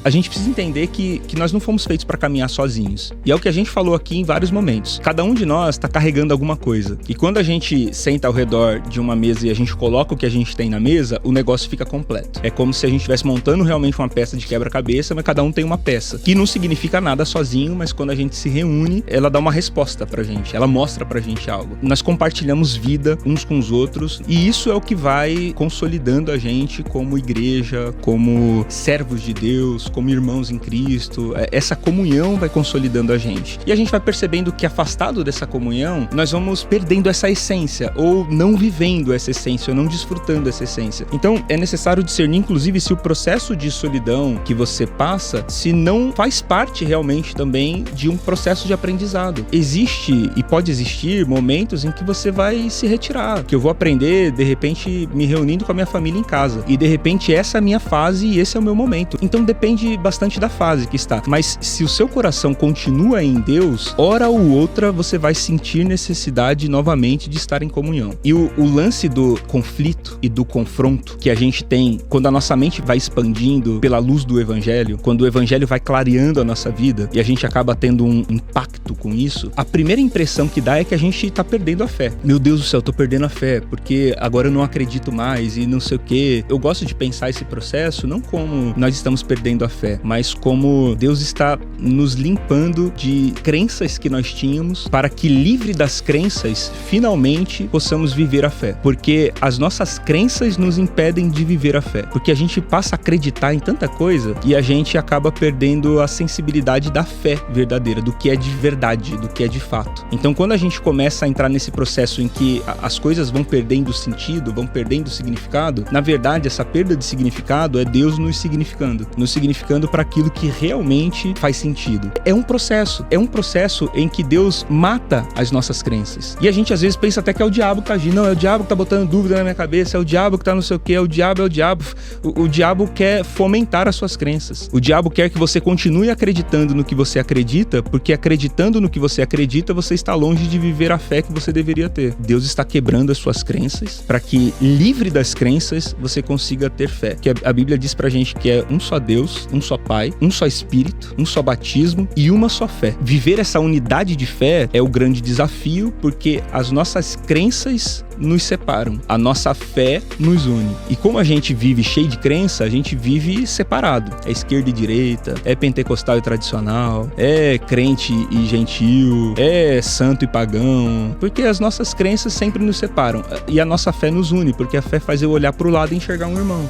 A gente precisa entender que nós não fomos feitos para caminhar sozinhos. E é o que a gente falou aqui em vários momentos. Cada um de nós está carregando alguma coisa. E quando a gente senta ao redor de uma mesa e a gente coloca o que a gente tem na mesa, o negócio fica completo. É como se a gente estivesse montando realmente uma peça de quebra-cabeça, mas cada um tem uma peça. Que não significa nada sozinho, mas quando a gente se reúne, ela dá uma resposta pra gente. Ela mostra pra gente algo. Nós compartilhamos vida uns com os outros e isso é o que vai consolidando a gente como igreja, como servos de Deus, como irmãos em Cristo. Essa comunhão vai consolidando a gente. E a gente vai percebendo que afastado dessa comunhão, nós vamos perdendo essa essência, ou não vivendo essa essência, ou não desfrutando essa essência. Então, é necessário discernir, inclusive, se o processo de solidão que você passa, se não faz parte realmente também de um processo de aprendizado. Existe e pode existir momentos em que você vai se retirar, que eu vou aprender, de repente, me reunindo com a minha família em casa. E, de repente, essa é a minha fase e esse é o meu momento. Então, depende bastante da fase que está. Mas, se o seu coração continua em Deus, hora ou outra, você vai sentir necessidade novamente de estar em comunhão. E o lance do conflito e do confronto que a gente tem quando a nossa mente vai expandindo pela luz do Evangelho, quando o Evangelho vai clareando a nossa vida e a gente acaba tendo um impacto com isso, a primeira impressão que dá é que a gente tá perdendo a fé. Meu Deus do céu, tô perdendo a fé, porque agora eu não acredito mais e não sei o quê. Eu gosto de pensar esse processo não como nós estamos perdendo a fé, mas como Deus está nos limpando de crenças que nós tínhamos para que, livre das crenças, finalmente possamos viver a fé. Porque as nossas crenças nos impedem de viver a fé. Porque a gente passa a acreditar em tanta coisa e a gente acaba perdendo a sensibilidade da fé verdadeira, do que é de verdade, do que é de fato. Então, quando a gente começa a entrar nesse processo em que as coisas vão perdendo sentido, vão perdendo significado, na verdade, essa perda de significado é Deus nos significando para aquilo que realmente faz sentido. É um processo em que Deus mata as nossas crenças. E a gente às vezes pensa até que é o diabo que tá agindo. Não, é o diabo que tá botando dúvida na minha cabeça, é o diabo que tá não sei o que, é o diabo. O diabo quer fomentar as suas crenças. O diabo quer que você continue acreditando no que você acredita, porque acreditando no que você acredita, você está longe de viver a fé que você deveria ter. Deus está quebrando as suas crenças para que, livre das crenças, você consiga ter fé. Que a Bíblia diz pra gente que é um só Deus, um só Pai, um só Espírito, um só batismo e uma só fé. Viver essa unidade de fé é o grande desafio, porque as nossas crenças nos separam, a nossa fé nos une. E como a gente vive cheio de crença, a gente vive separado. É esquerda e direita, é pentecostal e tradicional, é crente e gentil, é santo e pagão, porque as nossas crenças sempre nos separam. E a nossa fé nos une, porque a fé faz eu olhar pro lado e enxergar um irmão.